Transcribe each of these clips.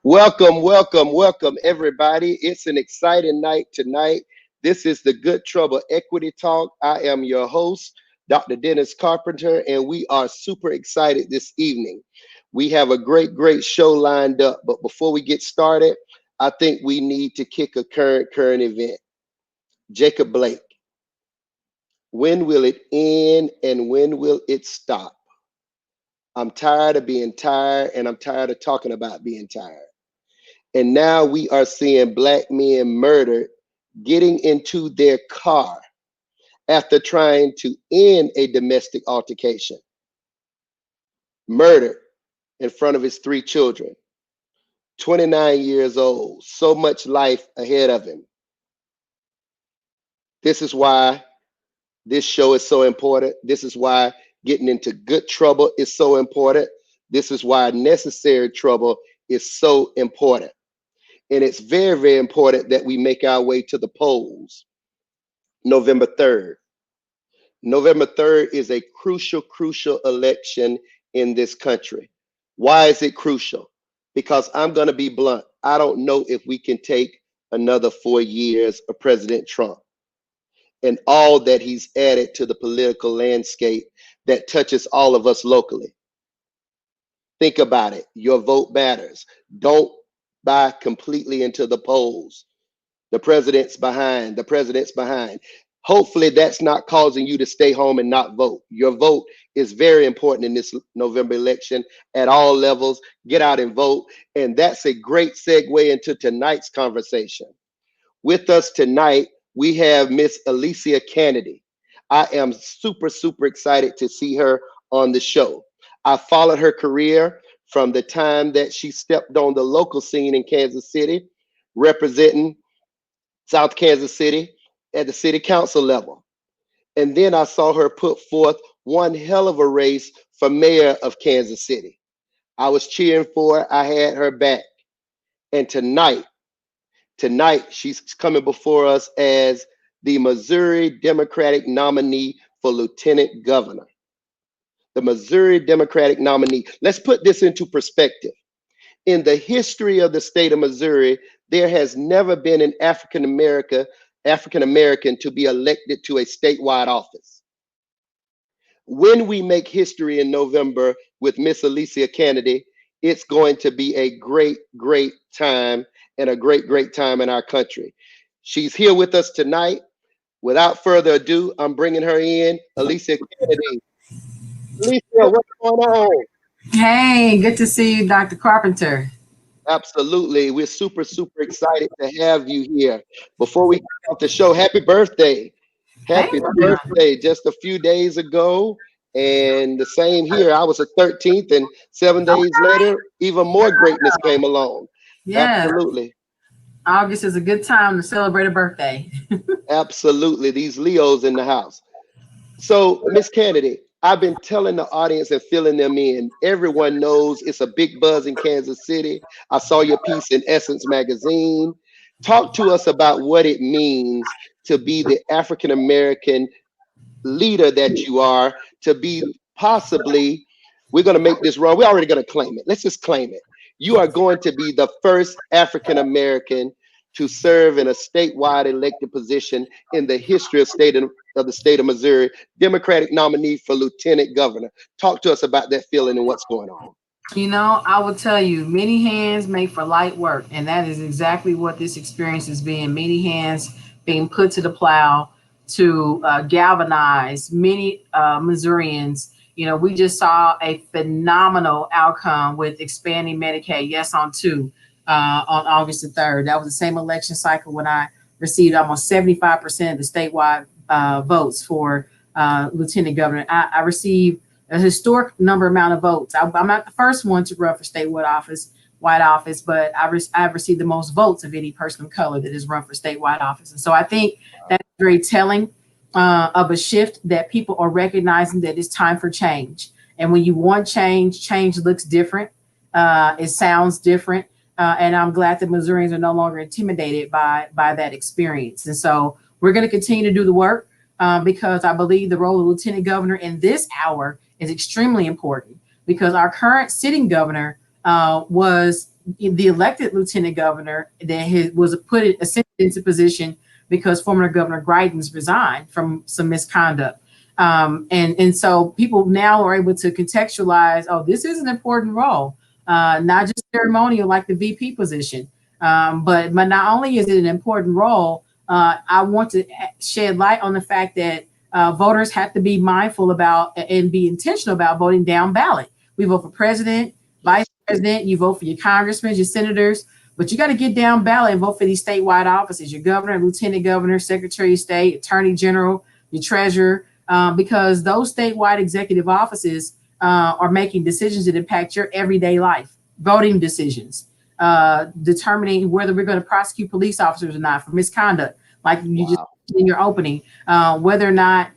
Welcome, welcome, welcome, everybody. It's an exciting night tonight. This is the Good Trouble Equity Talk. I am your host, Dr. Dennis Carpenter, and we are super excited this evening. We have a great show lined up. But before we get started, I think we need to kick a current event. Jacob Blake, when will it end and when will it stop? I'm tired of being tired, and I'm tired of talking about being tired. And now we are seeing black men murdered getting into their car after trying to end a domestic altercation. Murdered in front of his three children, 29 years old, so much life ahead of him. This is why this show is so important. This is why getting into good trouble is so important. This is why necessary trouble is so important. And it's very important that we make our way to the polls November 3rd. November 3rd is a crucial election in this country. Why is it crucial? Because I'm going to be blunt. I don't know if we can take another 4 years of President Trump and all that he's added to the political landscape that touches all of us locally. Think about it. Your vote matters. Don't buy completely into the polls. The president's behind. The president's behind. Hopefully that's not causing you to stay home and not vote. Your vote is very important in this November election at all levels. Get out and vote. And that's a great segue into tonight's conversation. With us tonight, we have Miss Alissia Canady. I am super excited to see her on the show. I followed her career from the time that she stepped on the local scene in Kansas City, representing South Kansas City at the city council level. And then I saw her put forth one hell of a race for mayor of Kansas City. I was cheering for her. I had her back. And tonight she's coming before us as the Missouri Democratic nominee for lieutenant governor. The Missouri Democratic nominee. Let's put this into perspective. In the history of the state of Missouri, there has never been an African American to be elected to a statewide office. When we make history in November with Miss Alissia Canady, it's going to be a great time and a great time in our country. She's here with us tonight. Without further ado, I'm bringing her in, Alissia Canady. Alissia, what's going on? Hey, good to see you, Dr. Carpenter. Absolutely. We're super excited to have you here. Before we kick off the show, happy birthday. Hey, Happy birthday. Just a few days ago. And the same here. I was a 13th, and 7 days later, even more greatness came along. yeah, Absolutely. August is a good time to celebrate a birthday. Absolutely. These Leos in the house. So, Miss Kennedy, I've been telling the audience and filling them in. Everyone knows it's a big buzz in Kansas City. I saw your piece in Essence magazine. Talk to us about what it means to be the African American leader that you are, to be possibly, we're going to make this wrong. We're already going to claim it. Let's just claim it. You are going to be the first African American to serve in a statewide elected position in the history of the state of Missouri, Democratic nominee for lieutenant governor. Talk to us about that feeling and what's going on. I will tell you, many hands make for light work. And that is exactly what this experience has been. Many hands being put to the plow to galvanize many Missourians. We just saw a phenomenal outcome with expanding Medicaid, yes, on two, on August the 3rd. That was the same election cycle when I received almost 75% of the statewide votes for lieutenant governor. I received a historic amount of votes. I'm not the first one to run for statewide office, but I've received the most votes of any person of color that has run for statewide office. And so I think that's very telling of a shift that people are recognizing that it's time for change. And when you want change, change looks different. It sounds different. And I'm glad that Missourians are no longer intimidated by that experience. And so we're going to continue to do the work because I believe the role of lieutenant governor in this hour is extremely important because our current sitting governor was the elected lieutenant governor that was put into position because former Governor Greitens resigned from some misconduct. And so people now are able to contextualize, oh, this is an important role, not just ceremonial like the VP position. But not only is it an important role, I want to shed light on the fact that voters have to be mindful about and be intentional about voting down ballot. We vote for president, vice president, you vote for your congressmen, your senators, but you got to get down ballot and vote for these statewide offices, your governor, lieutenant governor, secretary of state, attorney general, your treasurer, because those statewide executive offices are making decisions that impact your everyday life, voting decisions, determining whether we're going to prosecute police officers or not for misconduct, like you just in your opening, whether or not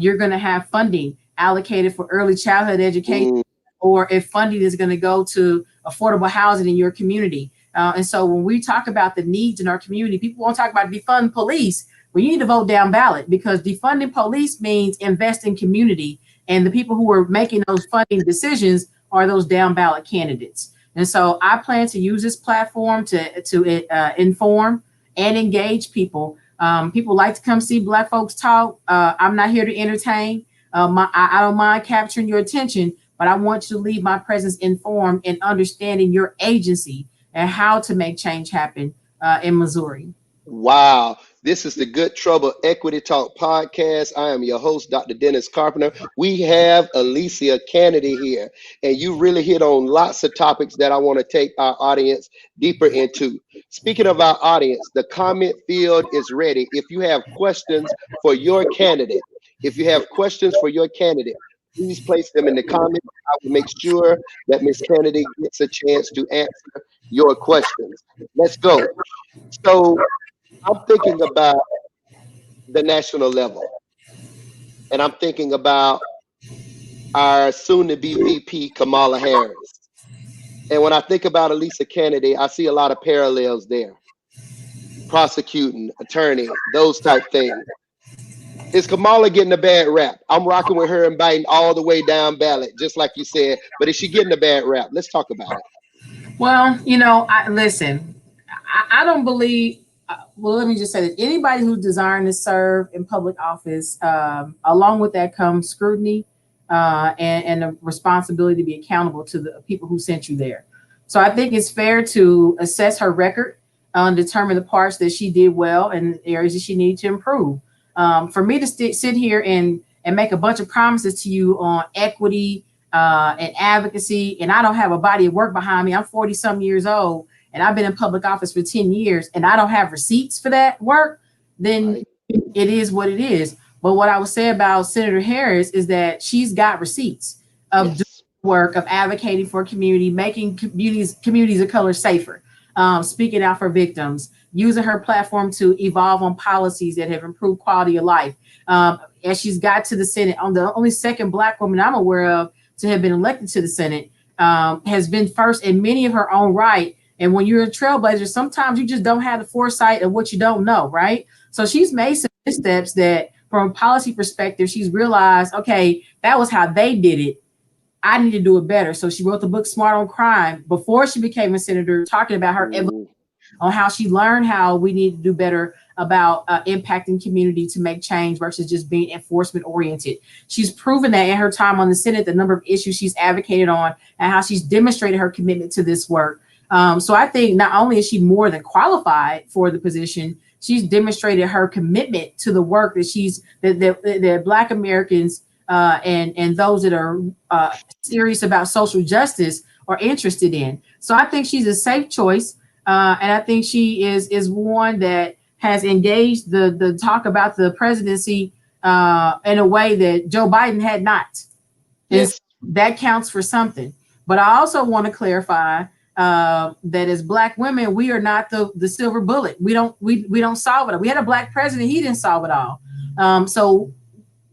you're going to have funding allocated for early childhood education, or if funding is going to go to affordable housing in your community. And so when we talk about the needs in our community, people won't talk about defund police. Well, you need to vote down ballot, because defunding police means invest in community. And the people who are making those funding decisions are those down ballot candidates. And so I plan to use this platform to inform and engage people. People like to come see Black folks talk. I'm not here to entertain. I don't mind capturing your attention, but I want you to leave my presence informed and understanding your agency and how to make change happen in Missouri. Wow. This is the Good Trouble Equity Talk podcast. I am your host, Dr. Dennis Carpenter. We have Alissia Canady here, and you really hit on lots of topics that I want to take our audience deeper into. Speaking of our audience, the comment field is ready. If you have questions for your candidate, please place them in the comments. I will make sure that Ms. Canady gets a chance to answer your questions. Let's go. So I'm thinking about the national level, and I'm thinking about our soon-to-be VP, Kamala Harris. And when I think about Alissia Canady, I see a lot of parallels there. Prosecuting, attorney, those type things. Is Kamala getting a bad rap? I'm rocking with her and biting all the way down ballot, just like you said. But is she getting a bad rap? Let's talk about it. Well, I don't believe. Well, let me just say that anybody who's desiring to serve in public office, along with that comes scrutiny and the responsibility to be accountable to the people who sent you there. So I think it's fair to assess her record and determine the parts that she did well and areas that she needs to improve. For me to sit here and make a bunch of promises to you on equity and advocacy, and I don't have a body of work behind me. I'm 40-some years old, and I've been in public office for 10 years, and I don't have receipts for that work, then it is what it is. But what I would say about Senator Harris is that she's got receipts of doing work, of advocating for community, making communities of color safer, speaking out for victims, using her platform to evolve on policies that have improved quality of life. As she's got to the Senate, on the only second Black woman I'm aware of to have been elected to the Senate, has been first in many of her own right. And when you're a trailblazer, sometimes you just don't have the foresight of what you don't know, right? So she's made some steps that from a policy perspective, she's realized, okay, that was how they did it. I need to do it better. So she wrote the book Smart on Crime before she became a senator, talking about her evolution on how she learned how we need to do better about impacting community to make change versus just being enforcement oriented. She's proven that in her time on the Senate, the number of issues she's advocated on and how she's demonstrated her commitment to this work. So I think not only is she more than qualified for the position, she's demonstrated her commitment to the work that that Black Americans and those that are serious about social justice are interested in. So I think she's a safe choice. And I think she is one that has engaged the talk about the presidency in a way that Joe Biden had not. Yes. That counts for something. But I also want to clarify that as Black women, we are not the silver bullet. We don't solve it all. We had a Black president, he didn't solve it all. So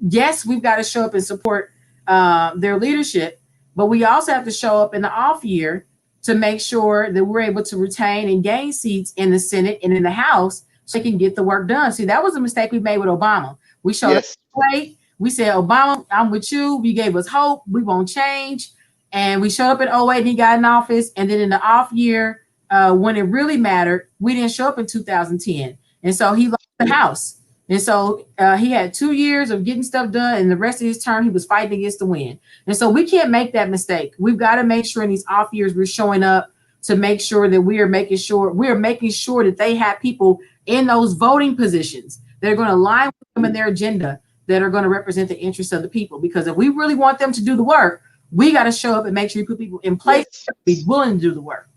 yes, we've got to show up and support their leadership, but we also have to show up in the off year to make sure that we're able to retain and gain seats in the Senate and in the House so they can get the work done. See, that was a mistake we made with Obama. We showed up late. We said, Obama, I'm with you. We gave us hope. We won't change. And we showed up in '08 and he got in office. And then in the off year, when it really mattered, we didn't show up in 2010. And so he lost the House. And so he had 2 years of getting stuff done. And the rest of his term, he was fighting against the win. And so we can't make that mistake. We've got to make sure in these off years we're showing up to make sure that we are making sure that they have people in those voting positions that are going to align with them in their agenda, that are going to represent the interests of the people. Because if we really want them to do the work, we got to show up and make sure we put people in place to be willing to do the work.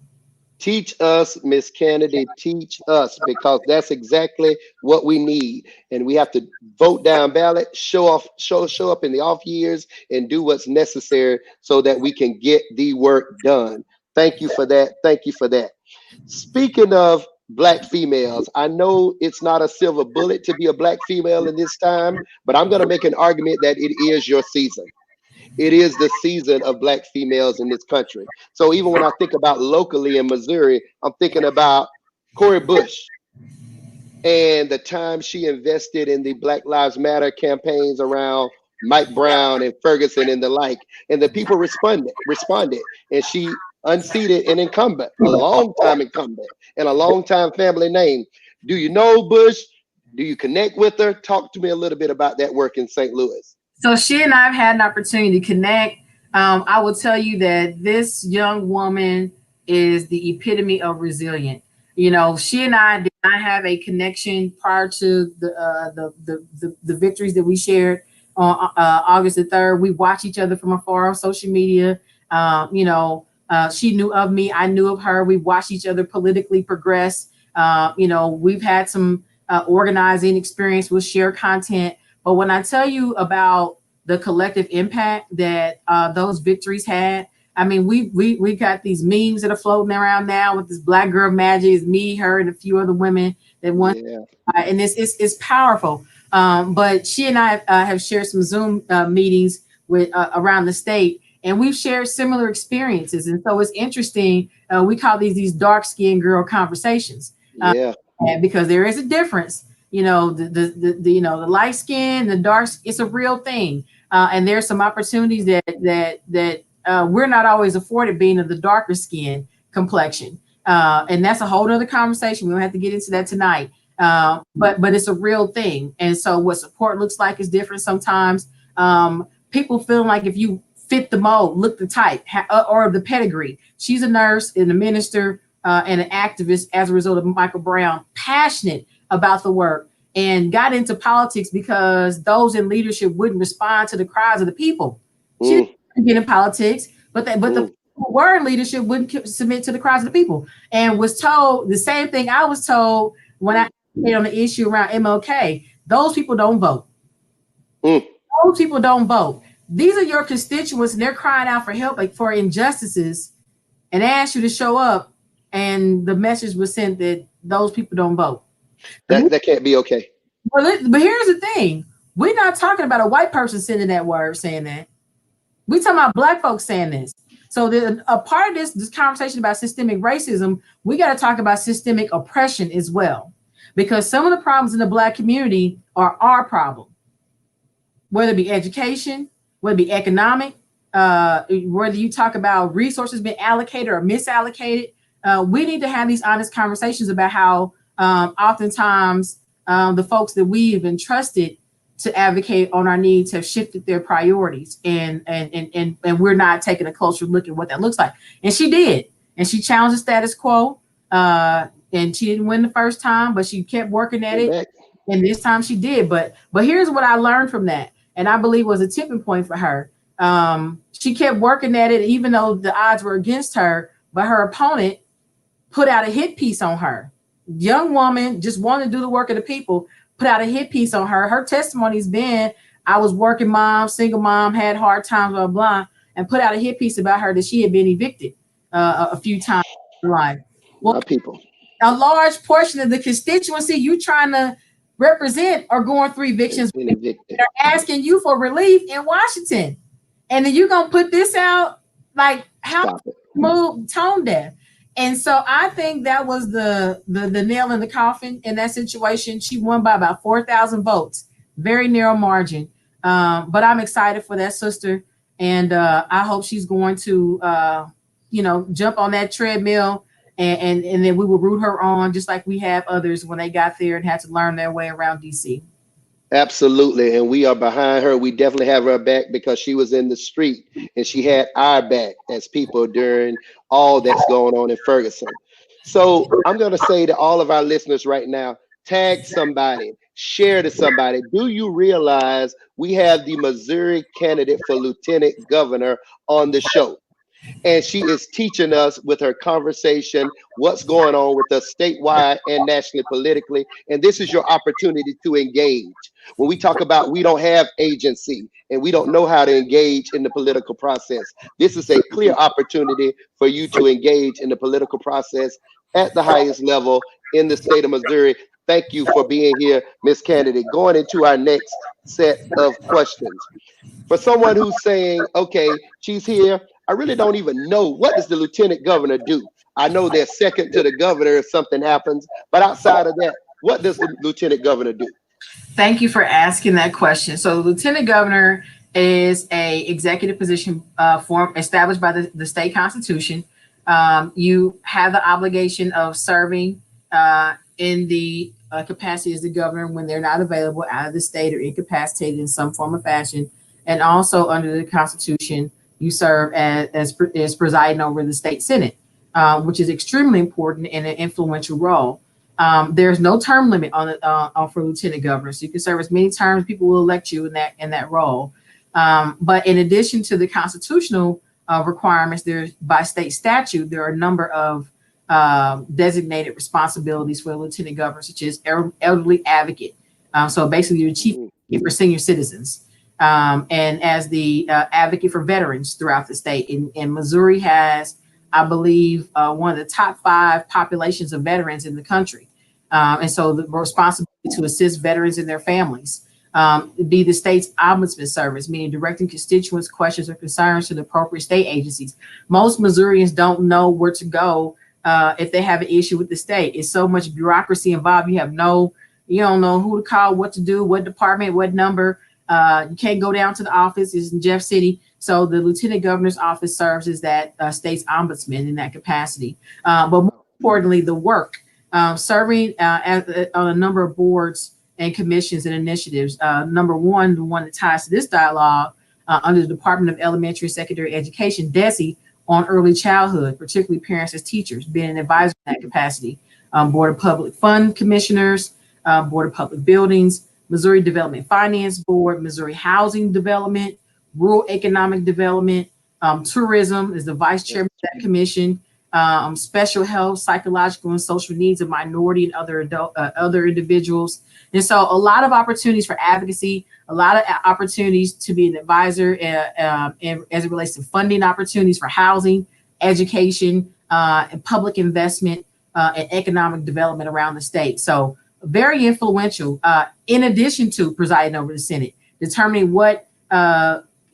Teach us, Miss Canady, teach us, because that's exactly what we need. And we have to vote down ballot, show up in the off years and do what's necessary so that we can get the work done. Thank you for that. Thank you for that. Speaking of Black females, I know it's not a silver bullet to be a Black female in this time, but I'm going to make an argument that it is your season. It is the season of Black females in this country. So even when I think about locally in Missouri, I'm thinking about Cori Bush and the time she invested in the Black Lives Matter campaigns around Mike Brown and Ferguson and the like. And the people responded. And she unseated an incumbent, a long-time incumbent, and a long-time family name. Do you know Bush? Do you connect with her? Talk to me a little bit about that work in St. Louis. So she and I have had an opportunity to connect. I will tell you that this young woman is the epitome of resilient. You know, she and I did not have a connection prior to the victories that we shared on August the 3rd. We watched each other from afar on social media. She knew of me. I knew of her. We watched each other politically progress. We've had some organizing experience. We'll share content. But when I tell you about the collective impact that those victories had, I mean, we got these memes that are floating around now with this Black girl magic. It's me, her, and a few other women that won. Yeah. And it's powerful. But she and I have shared some Zoom meetings with around the state, and we've shared similar experiences. And so it's interesting. We call these dark-skinned girl conversations. Because there is a difference. You know, the light skin, the dark, it's a real thing. And there's some opportunities that we're not always afforded being of the darker skin complexion. And that's a whole nother conversation. We don't have to get into that tonight. But it's a real thing. And so what support looks like is different sometimes. People feel like if you fit the mold, look the type, or the pedigree. She's a nurse and a minister and an activist as a result of Michael Brown, passionate about the work, and got into politics because those in leadership wouldn't respond to the cries of the people. She didn't get in politics, but the people who were in leadership wouldn't submit to the cries of the people, and was told the same thing I was told when I hit on the issue around MLK. Those people don't vote. Those people don't vote. These are your constituents, and they're crying out for help, like for injustices, and asked you to show up, and the message was sent that those people don't vote. That can't be okay. But here's the thing. We're not talking about a white person sending that word saying that. We're talking about Black folks saying this. So a part of this conversation about systemic racism, we got to talk about systemic oppression as well. Because some of the problems in the Black community are our problem. Whether it be education, whether it be economic, whether you talk about resources being allocated or misallocated, we need to have these honest conversations about how oftentimes the folks that we've entrusted to advocate on our needs have shifted their priorities, and we're not taking a closer look at what that looks like. And she did, and she challenged the status quo, and she didn't win the first time, but she kept working at it, and this time she did. But here's what I learned from that, and I believe was a tipping point for her. She kept working at it, even though the odds were against her, but her opponent put out a hit piece on her. Young woman just wanted to do the work of the people, put out a hit piece on her. Her testimony's been, I was working mom, single mom, had hard times, blah, blah, and put out a hit piece about her that she had been evicted a few times in her life. Well, people, a large portion of the constituency you trying to represent are going through evictions. They're asking you for relief in Washington. And then you're going to put this out like how tone deaf. And so I think that was the nail in the coffin in that situation. She won by about 4,000 votes, very narrow margin. But I'm excited for that sister. and I hope she's going to, jump on that treadmill, and then we will root her on, just like we have others when they got there and had to learn their way around DC. Absolutely. And we are behind her. We definitely have her back because she was in the street and she had our back as people during all that's going on in Ferguson. So I'm going to say to all of our listeners right now, tag somebody, share to somebody. Do you realize we have the Missouri candidate for lieutenant governor on the show? And she is teaching us with her conversation what's going on with us statewide and nationally politically. And this is your opportunity to engage. When we talk about we don't have agency and we don't know how to engage in the political process, this is a clear opportunity for you to engage in the political process at the highest level in the state of Missouri. Thank you for being here, Ms. Canady. Going into our next set of questions. For someone who's saying, okay, she's here, I really don't even know, what does the lieutenant governor do? I know they're second to the governor if something happens, but outside of that, what does the lieutenant governor do? Thank you for asking that question. So, the lieutenant governor is a executive position established by the state constitution. You have the obligation of serving in the capacity as the governor when they're not available out of the state or incapacitated in some form or fashion. And also under the Constitution, you serve as presiding over the state Senate, which is extremely important and an influential role. There's no term limit on for lieutenant governor, so you can serve as many terms. People will elect you in that role. But in addition to the constitutional requirements, there's by state statute there are a number of designated responsibilities for the lieutenant governor, such as elderly advocate. So basically, you're the chief for senior citizens. And as the advocate for veterans throughout the state. And Missouri has, I believe, one of the top 5 populations of veterans in the country. And so the responsibility to assist veterans and their families, be the state's ombudsman service, meaning directing constituents' questions or concerns to the appropriate state agencies. Most Missourians don't know where to go if they have an issue with the state. It's so much bureaucracy involved. You don't know who to call, what to do, what department, what number. You can't go down to the office. It's in Jeff City. So the lieutenant governor's office serves as that state's ombudsman in that capacity. But more importantly, the work, serving on a number of boards and commissions and initiatives. Number one, the one that ties to this dialogue under the Department of Elementary and Secondary Education, DESE, on early childhood, particularly parents as teachers, being an advisor in that capacity. Board of Public Fund Commissioners, Board of Public Buildings, Missouri Development Finance Board, Missouri Housing Development, Rural Economic Development, Tourism is the vice chairman of that commission, Special Health, Psychological and Social Needs of Minority and other individuals. And so a lot of opportunities for advocacy, a lot of opportunities to be an advisor and as it relates to funding opportunities for housing, education, and public investment and economic development around the state. So very influential, in addition to presiding over the Senate, determining what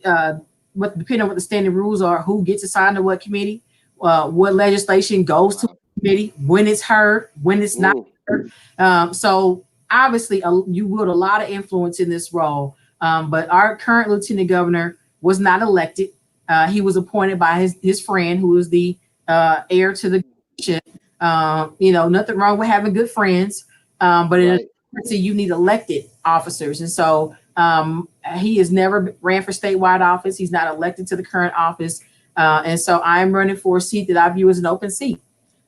depending on what the standing rules are, who gets assigned to what committee, what legislation goes to the committee, when it's heard, when it's not heard. So obviously, you wield a lot of influence in this role. But our current lieutenant governor was not elected. He was appointed by his friend, who is the heir to the position. Nothing wrong with having good friends. But in a democracy, you need elected officers. And so he has never ran for statewide office. He's not elected to the current office. And so I'm running for a seat that I view as an open seat.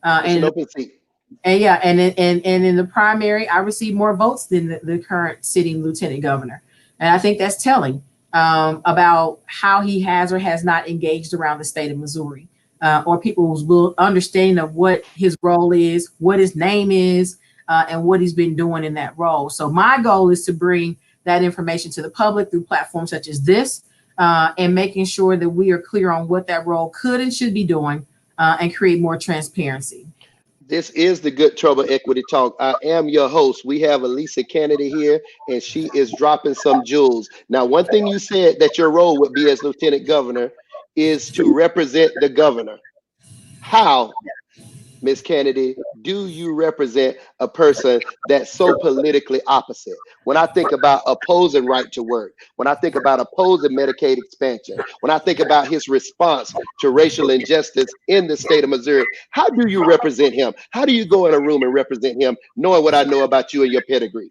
An open seat. And yeah, and in the primary, I received more votes than the current sitting lieutenant governor. And I think that's telling about how he has or has not engaged around the state of Missouri, or people's understanding of what his role is, what his name is, and what he's been doing in that role. So my goal is to bring that information to the public through platforms such as this, and making sure that we are clear on what that role could and should be doing, and create more transparency. This is the Good Trouble Equity Talk. I am your host. We have Alissia Canady here, and she is dropping some jewels. Now, one thing you said that your role would be as lieutenant governor is to represent the governor. How Ms. Kennedy, do you represent a person that's so politically opposite? When I think about opposing right to work, when I think about opposing Medicaid expansion, when I think about his response to racial injustice in the state of Missouri, how do you represent him? How do you go in a room and represent him, knowing what I know about you and your pedigree?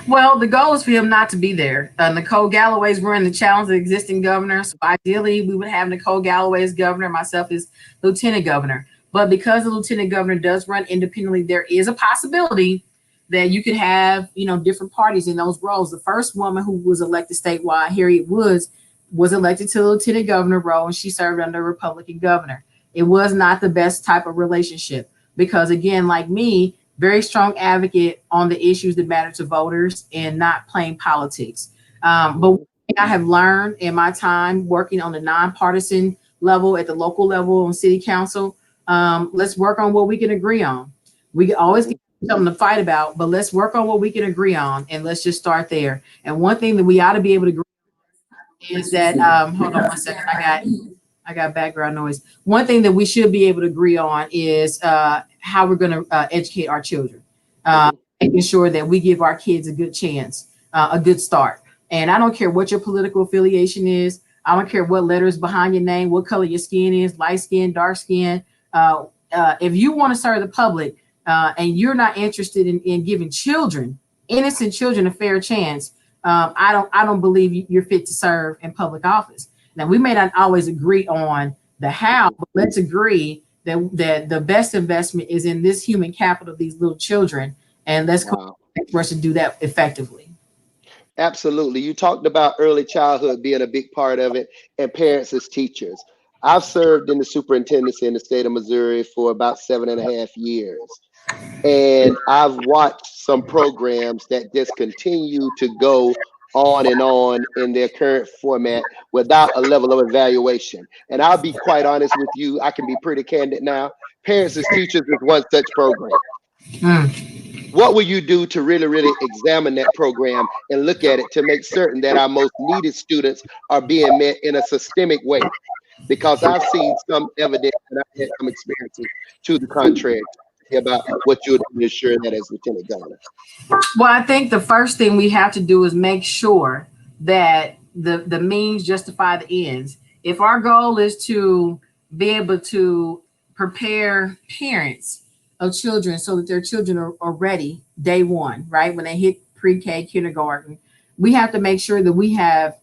Well, the goal is for him not to be there. Nicole Galloway's running the challenge of the existing governor. So ideally, we would have Nicole Galloway as governor, myself as lieutenant governor. But because the lieutenant governor does run independently, there is a possibility that you could have, different parties in those roles. The first woman who was elected statewide, Harriet Woods, was elected to the lieutenant governor role, and she served under a Republican governor. It was not the best type of relationship because, again, like me, very strong advocate on the issues that matter to voters and not playing politics. But I have learned in my time working on the nonpartisan level at the local level on city council, let's work on what we can agree on. We can always get something to fight about, but let's work on what we can agree on and let's just start there. And one thing that we ought to be able to agree on is that, hold on one second, I got background noise. One thing that we should be able to agree on is how we're going to educate our children, making sure that we give our kids a good chance, a good start. And I don't care what your political affiliation is. I don't care what letters behind your name, what color your skin is, light skin, dark skin. If you want to serve the public and you're not interested in giving children, innocent children, a fair chance, I don't believe you're fit to serve in public office. Now, we may not always agree on the how, but let's agree that the best investment is in this human capital of these little children. And let's go for us to do that effectively. Absolutely. You talked about early childhood being a big part of it and parents as teachers. I've served in the superintendency in the state of Missouri for about 7.5 years. And I've watched some programs that just continue to go on in their current format without a level of evaluation. And I'll be quite honest with you, I can be pretty candid now. Parents as Teachers is one such program. What will you do to really, really examine that program and look at it to make certain that our most needed students are being met in a systemic way? Because I've seen some evidence and I've had some experiences to the contrary about what you're doing to ensure that as Lieutenant Governor. Well, I think the first thing we have to do is make sure that the means justify the ends. If our goal is to be able to prepare parents of children so that their children are ready day one, right? When they hit pre-K, kindergarten, we have to make sure that we have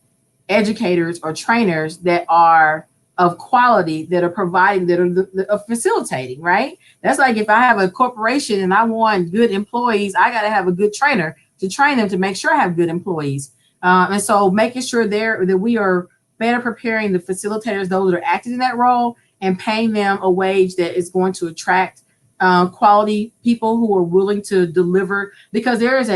educators or trainers that are of quality, that are providing, that are facilitating, right? That's like if I have a corporation and I want good employees, I got to have a good trainer to train them to make sure I have good employees. And so making sure that we are better preparing the facilitators, those that are acting in that role, and paying them a wage that is going to attract quality people who are willing to deliver, because there is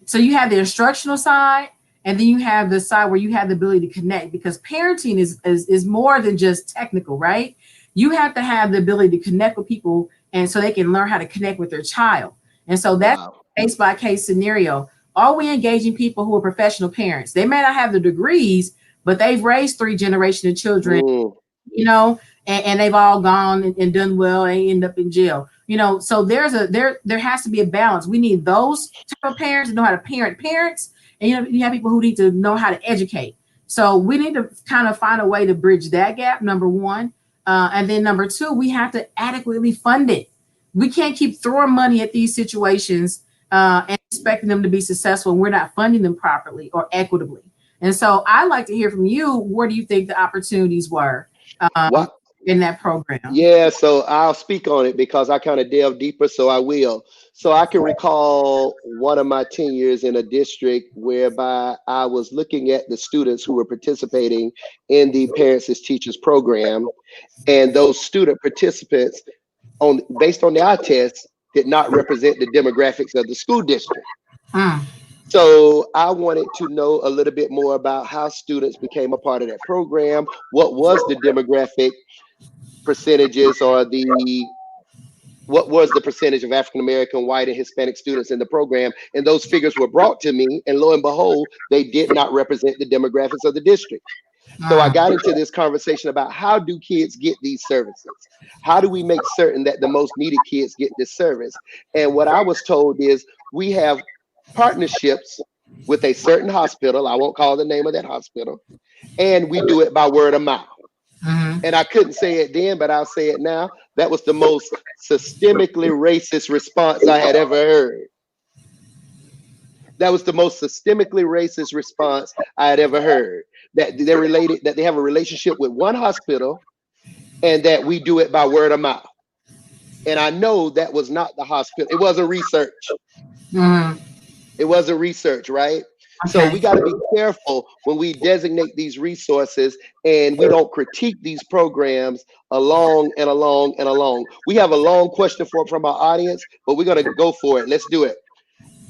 so you have the instructional side, and then you have the side where you have the ability to connect, because parenting is more than just technical, right? You have to have the ability to connect with people, and so they can learn how to connect with their child. And so that's a case by case scenario. Are we engaging people who are professional parents? They may not have the degrees, but they've raised 3 generations of children, and they've all gone and done well and end up in jail. So there has to be a balance. We need those type of parents to know how to parent parents, and you have people who need to know how to educate. So we need to kind of find a way to bridge that gap, number one. And then number two, we have to adequately fund it. We can't keep throwing money at these situations and expecting them to be successful, and we're not funding them properly or equitably. And so I'd like to hear from you. Where do you think the opportunities were in that program? Yeah, so I'll speak on it because I kind of delve deeper, so I will. So I can recall one of my tenures in a district whereby I was looking at the students who were participating in the Parents as Teachers program, and those student participants, based on the eye test, did not represent the demographics of the school district. So I wanted to know a little bit more about how students became a part of that program. What was the demographic percentages, or what was the percentage of African American, white, and Hispanic students in the program? And those figures were brought to me, and lo and behold, they did not represent the demographics of the district. So I got into this conversation about how do kids get these services? How do we make certain that the most needed kids get this service? And what I was told is we have partnerships with a certain hospital. I won't call the name of that hospital. And we do it by word of mouth. And I couldn't say it then, but I'll say it now. That was the most systemically racist response I had ever heard. That was the most systemically racist response I had ever heard. That they're related, that they have a relationship with one hospital, and that we do it by word of mouth. And I know that was not the hospital. It wasn't research. It wasn't research, right? So we got to be careful when we designate these resources and we don't critique these programs along and along and along. We have a long question from our audience, but we're going to go for it. Let's do it.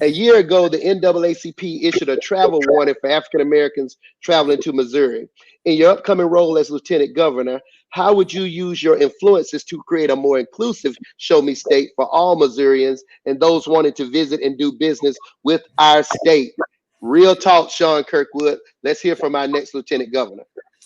A year ago, the NAACP issued a travel warning for African Americans traveling to Missouri. In your upcoming role as Lieutenant Governor, how would you use your influences to create a more inclusive Show Me State for all Missourians and those wanting to visit and do business with our state? Real talk, Sean Kirkwood. Let's hear from our next Lieutenant Governor.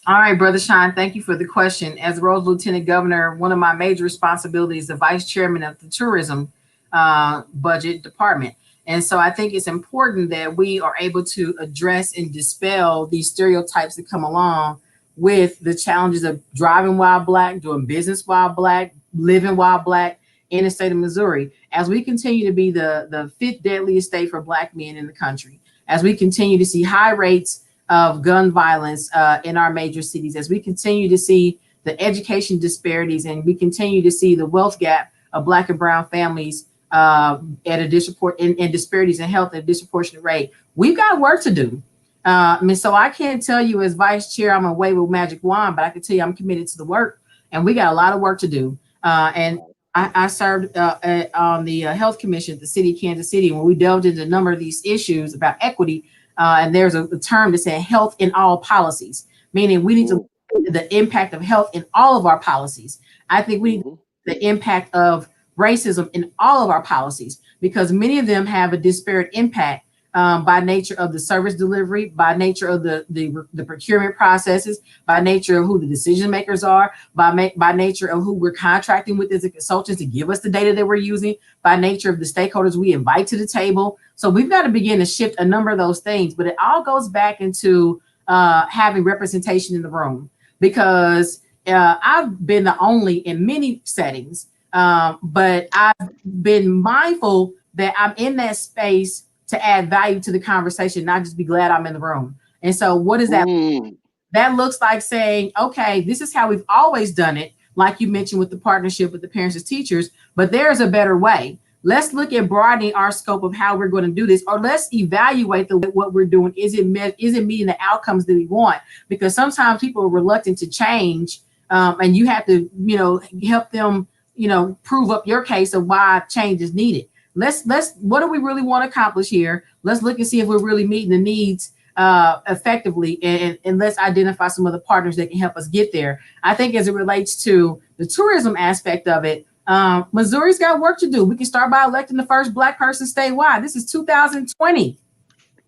All right, Brother Sean, thank you for the question. As the role of Lieutenant Governor, one of my major responsibilities is the Vice Chairman of the Tourism Budget Department. And so I think it's important that we are able to address and dispel these stereotypes that come along with the challenges of driving while Black, doing business while Black, living while Black in the state of Missouri, as we continue to be the fifth deadliest state for Black men in the country, as we continue to see high rates of gun violence in our major cities, as we continue to see the education disparities, and we continue to see the wealth gap of Black and brown families at a and disparities in health at a disproportionate rate. We've got work to do. So I can't tell you as vice chair, I'm away with magic wand, but I can tell you I'm committed to the work, and we got a lot of work to do. And I served on the health commission at the city of Kansas City, when we delved into a number of these issues about equity. And there's a term that said health in all policies, meaning we need to look at the impact of health in all of our policies. I think we need to look at the impact of racism in all of our policies, because many of them have a disparate impact by nature of the service delivery, by nature of the procurement processes, by nature of who the decision makers are, by nature of who we're contracting with as a consultant to give us the data that we're using, by nature of the stakeholders we invite to the table. So we've got to begin to shift a number of those things, but it all goes back into having representation in the room, because I've been the only in many settings, but I've been mindful that I'm in that space to add value to the conversation, not just be glad I'm in the room. And so what is that? That looks like saying, okay, this is how we've always done it, like you mentioned with the partnership with the parents as teachers, but there's a better way. Let's look at broadening our scope of how we're going to do this, or let's evaluate what we're doing. Is it meeting the outcomes that we want? Because sometimes people are reluctant to change, and you have to, help them, prove up your case of why change is needed. Let's what do we really want to accomplish here? Let's look and see if we're really meeting the needs effectively, and let's identify some of the partners that can help us get there. I think as it relates to the tourism aspect of it, Missouri's got work to do. We can start by electing the first Black person statewide. This is 2020.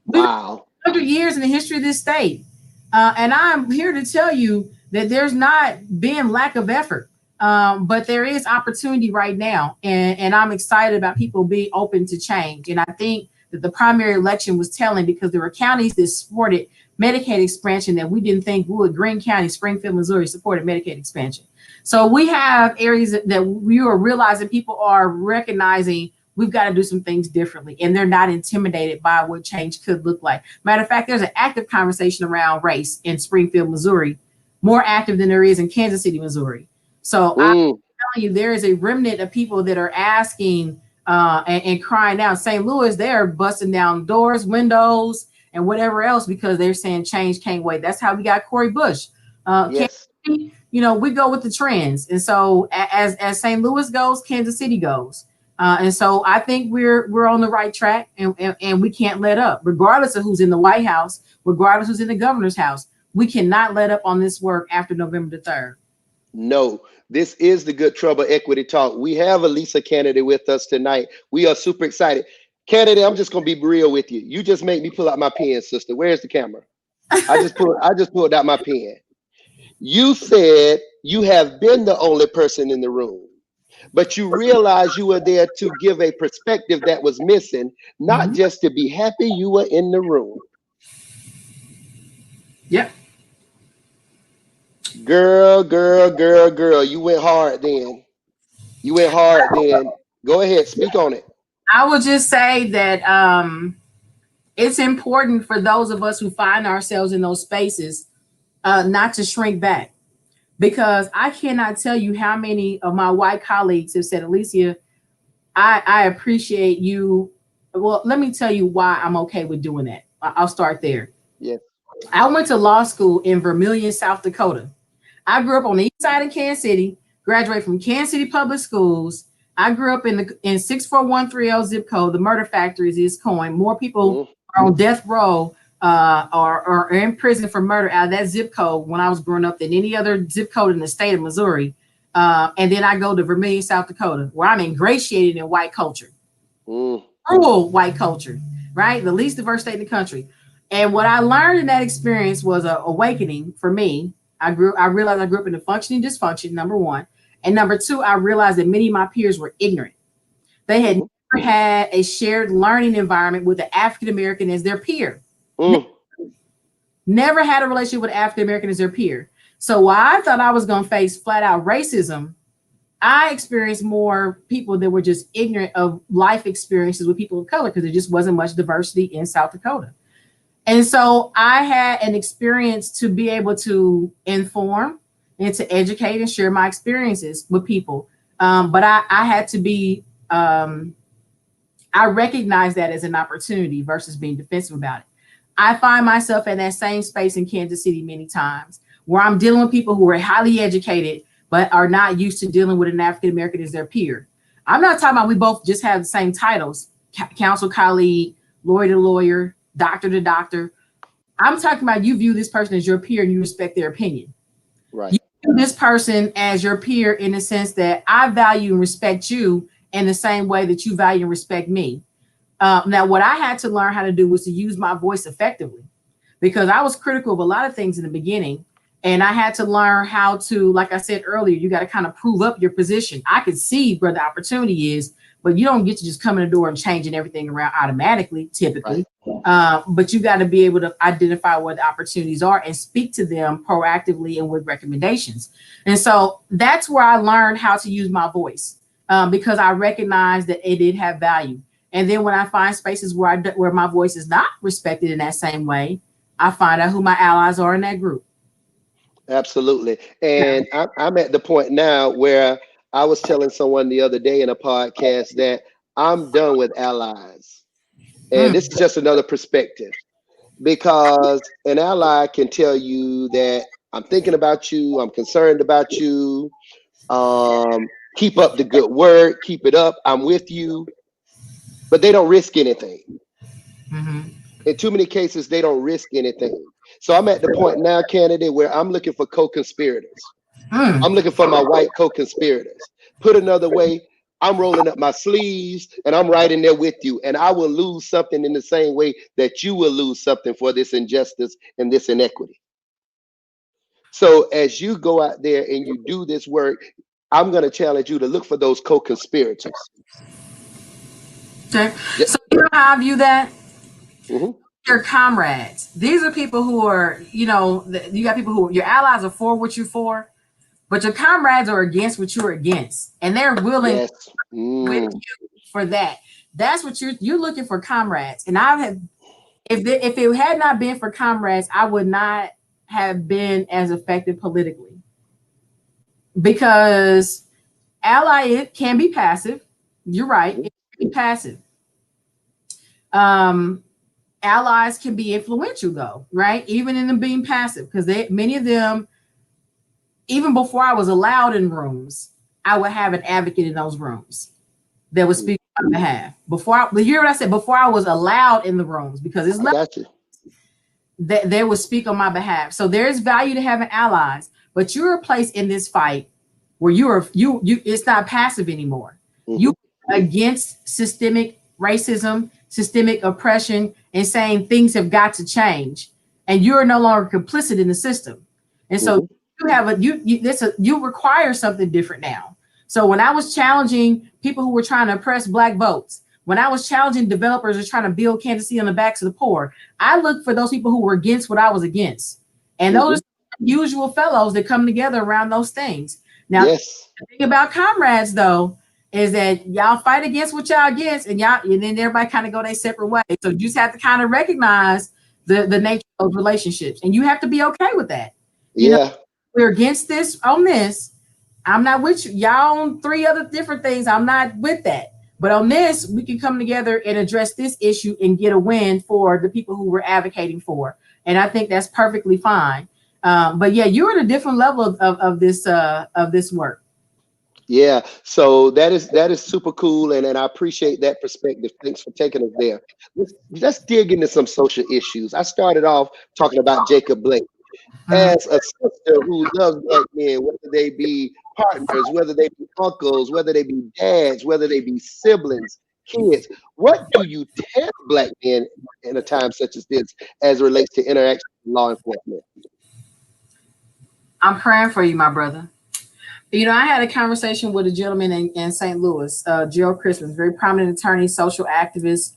Wow. 100 years in the history of this state. And I'm here to tell you that there's not been lack of effort. But there is opportunity right now, and I'm excited about people being open to change. And I think that the primary election was telling, because there were counties that supported Medicaid expansion that we didn't think would. Greene County, Springfield, Missouri supported Medicaid expansion. So we have areas that we are realizing, people are recognizing we've got to do some things differently, and they're not intimidated by what change could look like. Matter of fact, there's an active conversation around race in Springfield, Missouri, more active than there is in Kansas City, Missouri. So I'm telling you, there is a remnant of people that are asking and crying out. St. Louis, they're busting down doors, windows, and whatever else, because they're saying change can't wait. That's how we got Cori Bush. Yes. City, we go with the trends. And so as St. Louis goes, Kansas City goes. And so I think we're on the right track, and we can't let up, regardless of who's in the White House, regardless who's in the governor's house. We cannot let up on this work after November the 3rd. No, this is the Good Trouble Equity Talk. We have Alissia Canady with us tonight. We are super excited. Canady, I'm just going to be real with you. You just made me pull out my pen, sister. Where's the camera? I just pulled out my pen. You said you have been the only person in the room, but you realize you were there to give a perspective that was missing, not Mhm. just to be happy you were in the room. Yep. Girl, girl, girl, girl, you went hard then. You went hard then. Go ahead, speak on it. I will just say that it's important for those of us who find ourselves in those spaces not to shrink back, because I cannot tell you how many of my white colleagues have said, Alissia, I appreciate you. Well, let me tell you why I'm okay with doing that. I'll start there. Yes. I went to law school in Vermillion, South Dakota. I grew up on the east side of Kansas City, graduated from Kansas City Public Schools. I grew up in 64130 zip code. The murder factories is coin. More people Mm, are on death row or in prison for murder out of that zip code when I was growing up than any other zip code in the state of Missouri. And then I go to Vermillion, South Dakota, where I'm ingratiated in white culture, mm, rural white culture, right? The least diverse state in the country. And what I learned in that experience was an awakening for me. I realized I grew up in a functioning dysfunction, number one. And number two, I realized that many of my peers were ignorant. They had mhm, never had a shared learning environment with an African American as their peer. mm. Never had a relationship with African American as their peer. So while I thought I was going to face flat out racism, I experienced more people that were just ignorant of life experiences with people of color because there just wasn't much diversity in South Dakota. And so I had an experience to be able to inform and to educate and share my experiences with people. But I had to be, I recognize that as an opportunity versus being defensive about it. I find myself in that same space in Kansas City many times where I'm dealing with people who are highly educated, but are not used to dealing with an African American as their peer. I'm not talking about we both just have the same titles, counsel colleague, lawyer to lawyer, doctor to doctor. I'm talking about you view this person as your peer and you respect their opinion. Right. You view this person as your peer in the sense that I value and respect you in the same way that you value and respect me. Now, what I had to learn how to do was to use my voice effectively because I was critical of a lot of things in the beginning. And I had to learn how to, like I said earlier, you got to kind of prove up your position. I could see where the opportunity is, but you don't get to just come in the door and changing everything around automatically, Right. typically. But you got to be able to identify where the opportunities are and speak to them proactively and with recommendations. And so that's where I learned how to use my voice because I recognized that it did have value. And then when I find spaces where my voice is not respected in that same way, I find out who my allies are in that group. Absolutely. And I'm at the point now where I was telling someone the other day in a podcast that I'm done with allies. And Mm, this is just another perspective because an ally can tell you that I'm thinking about you, I'm concerned about you, keep up the good work, keep it up, I'm with you, but they don't risk anything. mhm. In too many cases, they don't risk anything. So I'm at the point now, candidate, where I'm looking for co-conspirators. Mm. I'm looking for my white co-conspirators. Put another way, I'm rolling up my sleeves and I'm right in there with you. And I will lose something in the same way that you will lose something for this injustice and this inequity. So as you go out there and you do this work, I'm going to challenge you to look for those co-conspirators. Okay. Yeah. So you know how I view that? Mhm. Your comrades. These are people who are, you got people who your allies are for what you're for, but your comrades are against what you're against, and they're willing Yes. with Mm. you for that. That's what you're looking for, comrades. And I have, if it had not been for comrades, I would not have been as effective politically because ally it can be passive. You're right, Mhm. it can be passive. Um, Allies can be influential though, right? Even in them being passive, because they many of them, even before I was allowed in rooms, I would have an advocate in those rooms that would Mm. speak on my behalf. You hear what I said? Before I was allowed in the rooms, because it's I got you. that they would speak on my behalf. So there's value to having allies, but you're a place in this fight where you it's not passive anymore. You Mhm. against systemic racism, systemic oppression, and saying things have got to change. and you're no longer complicit in the system. And so Mhm. you have you require something different now. So when I was challenging people who were trying to oppress black votes, when I was challenging developers who were trying to build Kansas City on the backs of the poor, I looked for those people who were against what I was against. And those Mhm. are usual fellows that come together around those things. Now, Yes. the thing about comrades though is that y'all fight against what y'all against, and then everybody kind of go their separate ways. So you just have to kind of recognize the nature of relationships, and you have to be okay with that. You know, Yeah. we're against this on this. I'm not with you. Y'all on three other different things. I'm not with that. But on this, we can come together and address this issue and get a win for the people who we're advocating for. And I think that's perfectly fine. But yeah, you're at a different level of this work. Yeah, so that is super cool, and I appreciate that perspective. Thanks for taking us there. Let's dig into some social issues. I started off talking about Jacob Blake Mhm. as a sister who loves black men, whether they be partners, whether they be uncles, whether they be dads, whether they be siblings, kids. What do you tell black men in a time such as this as it relates to interaction with law enforcement? I'm praying for you, my brother. I had a conversation with a gentleman in St. Louis, Gerald Christmas, very prominent attorney, social activist,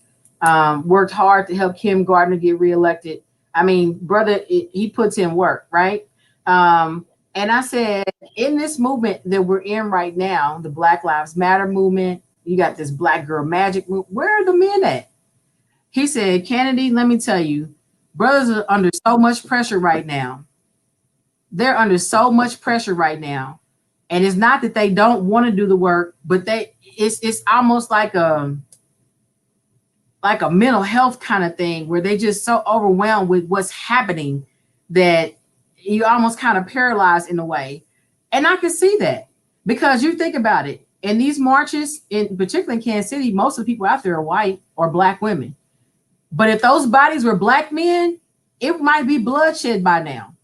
worked hard to help Kim Gardner get reelected. I mean, brother, he puts in work, right? And I said, in this movement that we're in right now, the Black Lives Matter movement, you got this Black Girl Magic movement. Where are the men at? He said, Kennedy, let me tell you, brothers are under so much pressure right now. They're under so much pressure right now, and it's not that they don't want to do the work, but it's almost like a mental health kind of thing where they just so overwhelmed with what's happening that you almost kind of paralyzed in a way. And I can see that, because you think about it, in these marches, in particular in Kansas City, most of the people out there are white or black women. But if those bodies were black men, it might be bloodshed by now.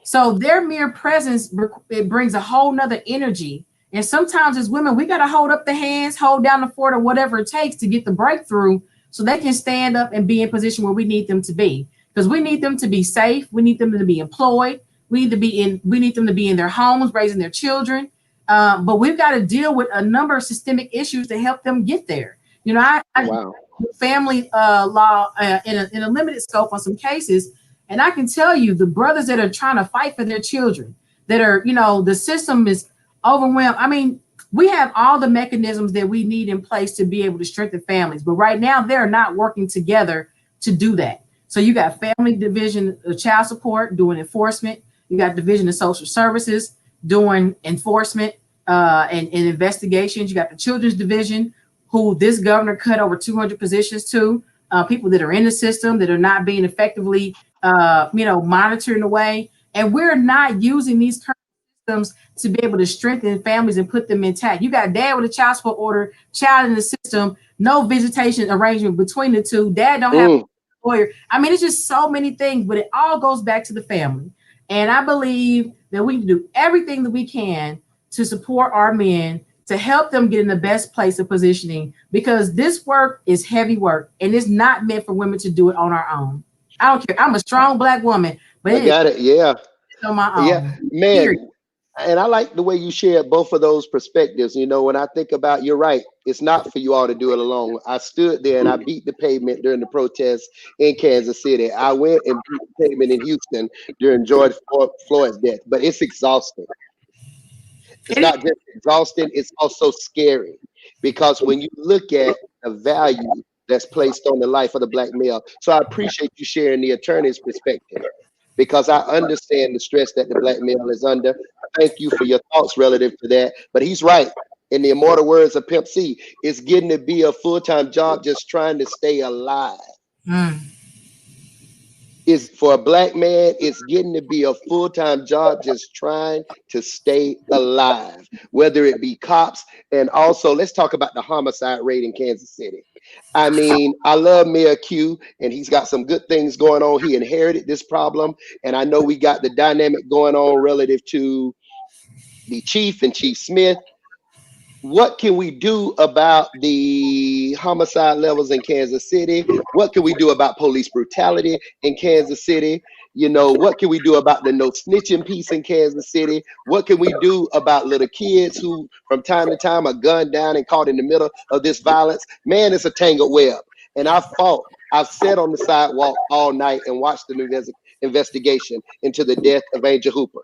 So their mere presence, it brings a whole nother energy. And sometimes as women, we got to hold up the hands, hold down the fort, or whatever it takes to get the breakthrough so they can stand up and be in position where we need them to be. Because we need them to be safe. We need them to be employed. We need them to be in their homes, raising their children. But we've got to deal with a number of systemic issues to help them get there. I Wow. family law in a limited scope on some cases, and I can tell you, the brothers that are trying to fight for their children, that are, the system is overwhelmed. I mean, we have all the mechanisms that we need in place to be able to strengthen families, but right now they're not working together to do that. So you got family division of child support doing enforcement. You got division of social services doing enforcement and investigations. You got the children's division, who this governor cut over 200 positions to, people that are in the system that are not being effectively monitored in a way. And we're not using these current systems to be able to strengthen families and put them intact. You got dad with a child support order, child in the system, no visitation arrangement between the two. Dad don't have Mm, a lawyer. I mean, it's just so many things, but it all goes back to the family. And I believe that we can do everything that we can to support our men, to help them get in the best place of positioning, because this work is heavy work and it's not meant for women to do it on our own. I don't care. I'm a strong black woman, but I it is got it. Yeah. on my Yeah, own. Period. man. And I like the way you shared both of those perspectives. When I think about, you're right, it's not for you all to do it alone. I stood there and I beat the pavement during the protests in Kansas City. I went and beat the pavement in Houston during George Floyd's death. But it's exhausting. It's It is. not just exhausting, it's also scary, because when you look at the value that's placed on the life of the black male. So I appreciate you sharing the attorney's perspective, because I understand the stress that the black male is under. Thank you for your thoughts relative to that. But he's right. In the immortal words of Pimp C, it's getting to be a full-time job just trying to stay alive. Mm. Is for a black man, it's getting to be a full-time job just trying to stay alive, whether it be cops. And also, let's talk about the homicide rate in Kansas City. I mean, I love Mayor Q, and he's got some good things going on. He inherited this problem, and I know we got the dynamic going on relative to the chief and Chief Smith. What can we do about the homicide levels in Kansas City? What can we do about police brutality in Kansas City? You know, what can we do about the no snitching piece in Kansas City? What can we do about little kids who from time to time are gunned down and caught in the middle of this violence? Man, it's a tangled web. And I've sat on the sidewalk all night and watched the investigation into the death of Angel Hooper.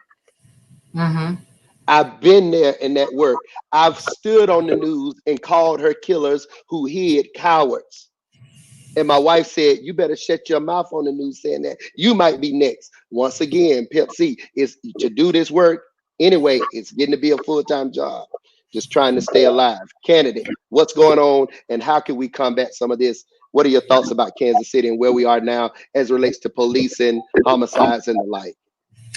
Mm-hmm. I've been there in that work. I've stood on the news and called her killers who hid cowards. And my wife said, you better shut your mouth on the news saying that. You might be next. Once again, Pimp C, is to do this work anyway, it's getting to be a full-time job. Just trying to stay alive. Canady, what's going on and how can we combat some of this? What are your thoughts about Kansas City and where we are now as it relates to policing, homicides, and the like?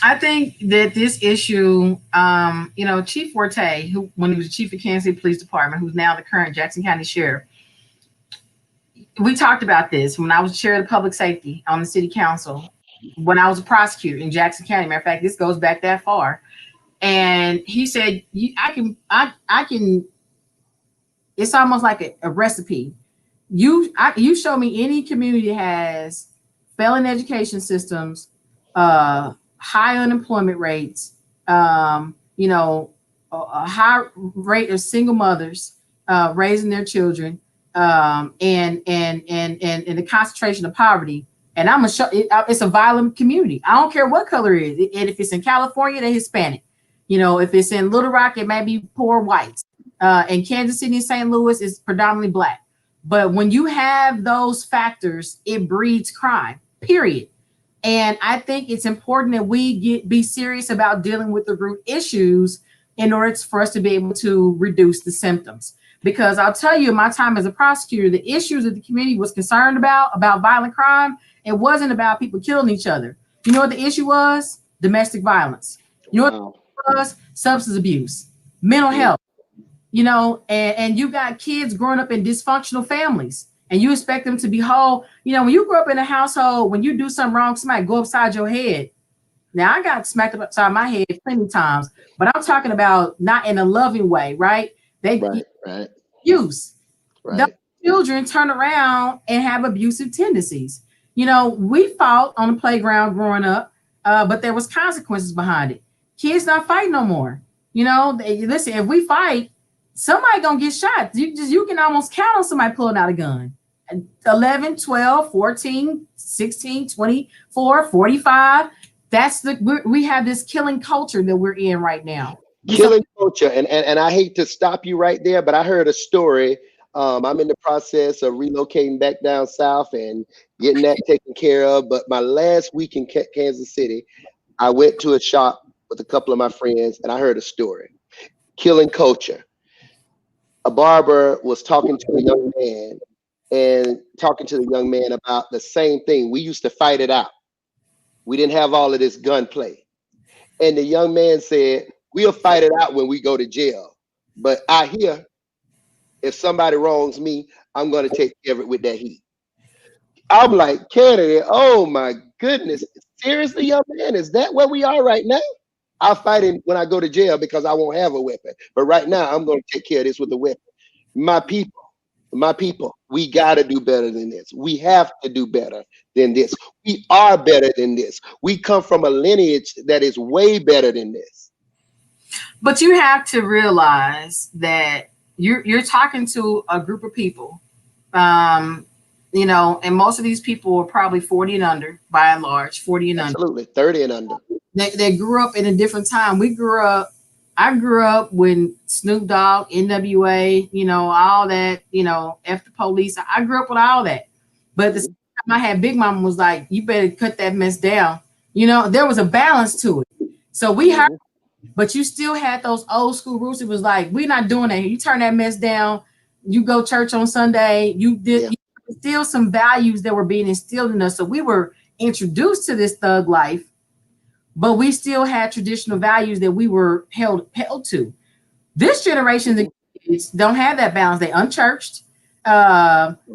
I think that this issue, you know, Chief Forte, who when he was chief of Kansas City Police Department, who's now the current Jackson County Sheriff, we talked about this when I was chair of the public safety on the city council, when I was a prosecutor in Jackson County. Matter of fact, this goes back that far. And he said, I can, it's almost like a recipe. You show me any community that has failing education systems, high unemployment rates, you know, a high rate of single mothers raising their children, and the concentration of poverty. And I'm gonna show it's a violent community. I don't care what color it is. And if it's in California, they're Hispanic. You know, if it's in Little Rock, it may be poor whites. In Kansas City and St. Louis, it's predominantly Black. But when you have those factors, it breeds crime, period. And I think it's important that we be serious about dealing with the root issues in order for us to be able to reduce the symptoms. Because I'll tell you, in my time as a prosecutor, the issues that the community was concerned about violent crime, it wasn't about people killing each other. You know what the issue was? Domestic violence. You know what the issue was? Substance abuse, mental health. You know, and you got kids growing up in dysfunctional families and you expect them to be whole. You know, when you grow up in a household, when you do something wrong, somebody go upside your head. Now, I got smacked upside my head plenty of times, but I'm talking about not in a loving way, right? Abuse. Right. Those children turn around and have abusive tendencies. You know, we fought on the playground growing up, but there was consequences behind it. Kids not fight no more. You know, listen, if we fight, somebody gonna get shot. You can almost count on somebody pulling out a gun. 11, 12, 14, 16, 24, 45. That's we have this killing culture that we're in right now. Killing culture. And I hate to stop you right there, but I heard a story. I'm in the process of relocating back down south and getting that taken care of. But my last week in Kansas City, I went to a shop with a couple of my friends and I heard a story. Killing culture. A barber was talking to a young man and talking to the young man about the same thing. We used to fight it out. We didn't have all of this gunplay. And the young man said, we'll fight it out when we go to jail. But out here, if somebody wrongs me, I'm going to take care of it with that heat. I'm like, Canady, oh my goodness. Seriously, young man, is that where we are right now? I'll fight him when I go to jail because I won't have a weapon. But right now, I'm going to take care of this with a weapon. My people, we got to do better than this. We have to do better than this. We are better than this. We come from a lineage that is way better than this. But you have to realize that you're talking to a group of people, you know, and most of these people are probably 40 and under, by and large, 40 and Absolutely. 30 and under. They grew up in a different time. I grew up when Snoop Dogg, NWA, you know, all that, you know, F the police. I grew up with all that. But the time I had Big Mama was like, you better cut that mess down. You know, there was a balance to it. So we heard, but you still had those old school roots. It was like, we're not doing that. You turn that mess down. You go church on Sunday. You did still some values that were being instilled in us. So we were introduced to this thug life, but we still had traditional values that we were held to. This generation, the kids don't have that balance. They unchurched. Their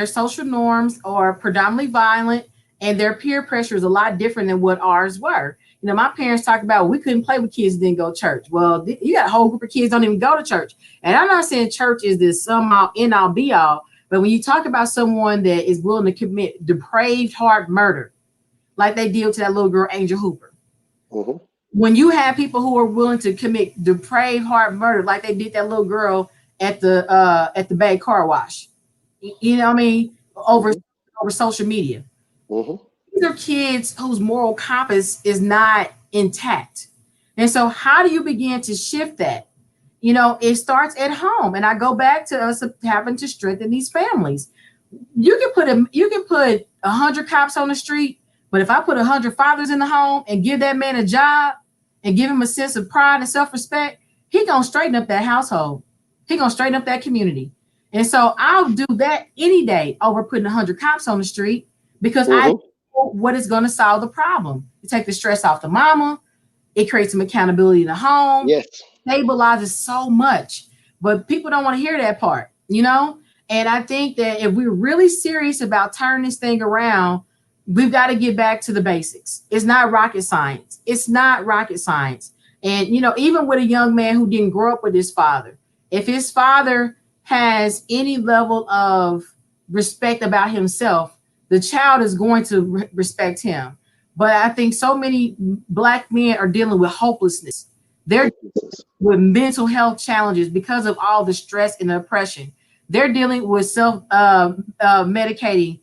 social norms are predominantly violent, and their peer pressure is a lot different than what ours were. You know, my parents talked about we couldn't play with kids that didn't go to church. Well, you got a whole group of kids don't even go to church. And I'm not saying church is this somehow end all be all, but when you talk about someone that is willing to commit depraved heart murder, like they did to that little girl, Angel Hooper. Mm-hmm. When you have people who are willing to commit depraved heart murder, like they did that little girl at the Bay Car Wash, you know what I mean, Mm-hmm. over social media. Mm-hmm. These are kids whose moral compass is not intact. And so how do you begin to shift that? You know, it starts at home. And I go back to us having to strengthen these families. You can put 100 cops on the street, but if I put 100 fathers in the home and give that man a job and give him a sense of pride and self-respect, he gonna straighten up that household. He gonna straighten up that community. And so I'll do that any day over putting 100 cops on the street because I Mm-hmm. know what is going to solve the problem. It take the stress off the mama. It creates some accountability in the home, Yes. stabilizes so much. But people don't want to hear that part, you know? And I think that if we're really serious about turning this thing around, we've got to get back to the basics. It's not rocket science. It's not rocket science. And, you know, even with a young man who didn't grow up with his father, if his father has any level of respect about himself, the child is going to respect him. But I think so many Black men are dealing with hopelessness. They're with mental health challenges because of all the stress and the oppression. They're dealing with self medicating,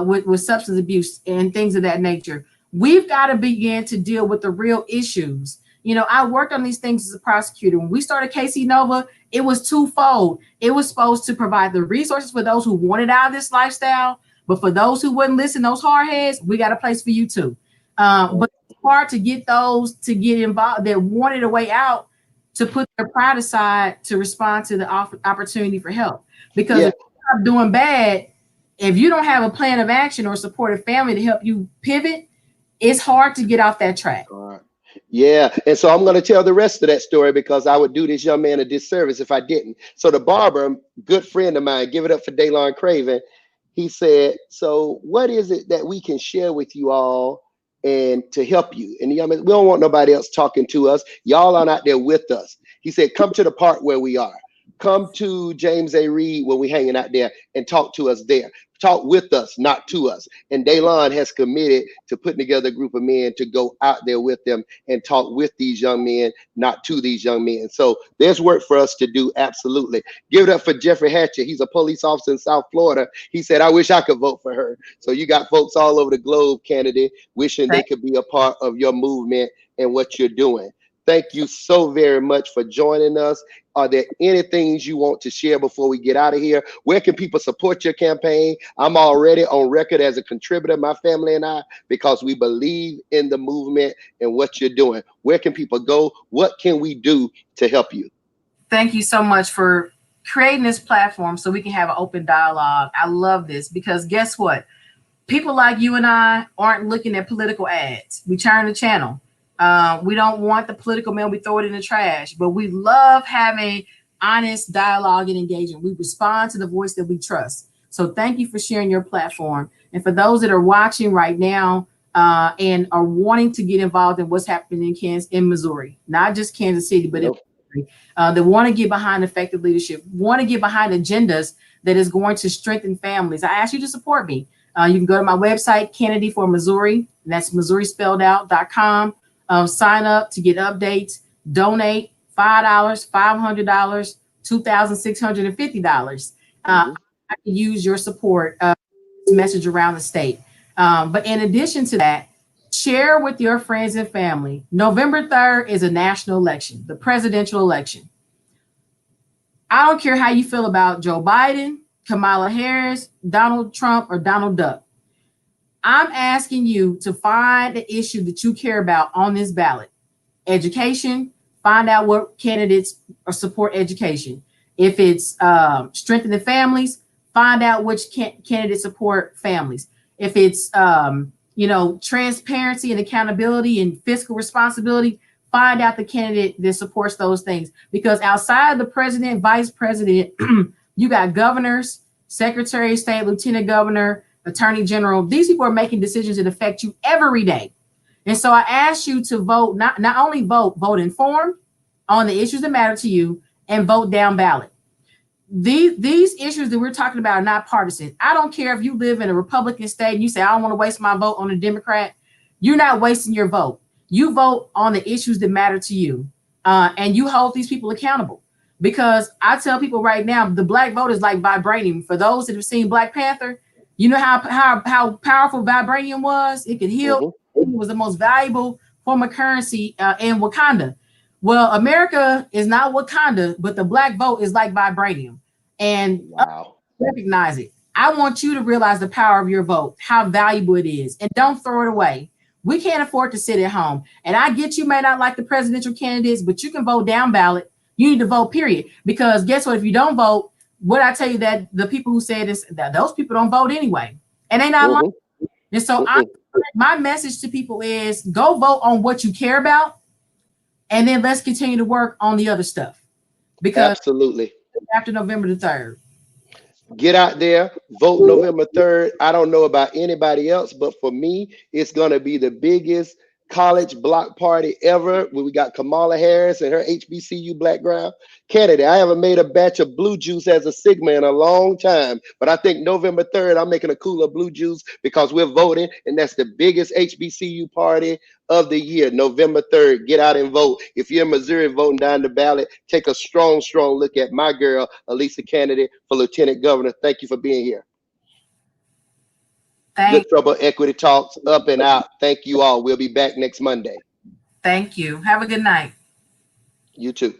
with substance abuse and things of that nature. We've got to begin to deal with the real issues. You know, I worked on these things as a prosecutor. When we started KC Nova, it was twofold. It was supposed to provide the resources for those who wanted out of this lifestyle, but for those who wouldn't listen, those hard heads, we got a place for you too. But it's hard to get those to get involved that wanted a way out to put their pride aside to respond to the opportunity for help. Because Yeah. if you're doing bad, if you don't have a plan of action or supportive family to help you pivot, it's hard to get off that track. All right. Yeah, and so I'm going to tell the rest of that story because I would do this young man a disservice if I didn't. So the barber, good friend of mine, give it up for Daylon Craven. He said, "So what is it that we can share with you all and to help you?" And the young man, we don't want nobody else talking to us. Y'all are not there with us. He said, "Come to the park where we are. Come to James A. Reed when we hanging out there and talk to us there. Talk with us, not to us." And Daylon has committed to putting together a group of men to go out there with them and talk with these young men, not to these young men. So there's work for us to do, absolutely. Give it up for Jeffrey Hatcher. He's a police officer in South Florida. He said, "I wish I could vote for her." So you got folks all over the globe, Kennedy, wishing they could be a part of your movement and what you're doing. Thank you so very much for joining us. Are there any things you want to share before we get out of here? Where can people support your campaign? I'm already on record as a contributor, my family and I, because we believe in the movement and what you're doing. Where can people go? What can we do to help you? Thank you so much for creating this platform so we can have an open dialogue. I love this because guess what? People like you and I aren't looking at political ads. We turn the channel. We don't want the political mail. We throw it in the trash, but we love having honest dialogue and engagement. We respond to the voice that we trust. So thank you for sharing your platform. And for those that are watching right now and are wanting to get involved in what's happening in Missouri, not just Kansas City, but in Missouri, that want to get behind effective leadership, want to get behind agendas that is going to strengthen families, I ask you to support me. You can go to my website, Canady for Missouri, and that's Missouri spelled out.com. Sign up to get updates, donate $5, $500, $2,650. I can use your support message around the state. But in addition to that, share with your friends and family. November 3rd is a national election, the presidential election. I don't care how you feel about Joe Biden, Kamala Harris, Donald Trump, or Donald Duck. I'm asking you to find the issue that you care about on this ballot. Education, find out what candidates support education. If it's strengthening families, find out which candidates support families. If it's transparency and accountability and fiscal responsibility, find out the candidate that supports those things. Because outside of the president, vice president, you got governors, secretary of state, lieutenant governor, attorney general. These people are making decisions that affect you every day. And so I ask you to vote, not only vote informed on the issues that matter to you and vote down ballot. These issues that we're talking about are not partisan. I don't care if you live in a Republican state and you say, I don't want to waste my vote on a Democrat. you're not wasting your vote. You vote on the issues that matter to you, and you hold these people accountable. Because I tell people right now, the black vote is like vibranium. For those that have seen Black Panther, you know how powerful vibranium was. It could heal. Mm-hmm. It was the most valuable form of currency in Wakanda. Well, America is not Wakanda, but the black vote is like vibranium, and Wow. recognize it. I want you to realize the power of your vote, how valuable it is, and don't throw it away. We can't afford to sit at home. And I get you may not like the presidential candidates, but you can vote down ballot. You need to vote, period. Because guess what? If you don't vote, what I tell you that the people who said this, that those people don't vote anyway. And they not lying. Mm-hmm. And so Mm-hmm. my message to people is go vote on what you care about, and then let's continue to work on the other stuff. Because Absolutely. after November the 3rd. Get out there, vote November 3rd. I don't know about anybody else, but for me, it's going to be the biggest college block party ever. We got Kamala Harris and her HBCU background. Candidate, I haven't made a batch of blue juice as a Sigma in a long time, but I think November 3rd, I'm making a cooler blue juice because we're voting, and that's the biggest HBCU party of the year, November 3rd. Get out and vote. If you're in Missouri voting down the ballot, take a strong, strong look at my girl, Alissia Canady, for Lieutenant Governor. Thank you for being here. Good Trouble Equity Talks, up and out. Thank you all. We'll be back next Monday. Thank you. Have a good night. You too.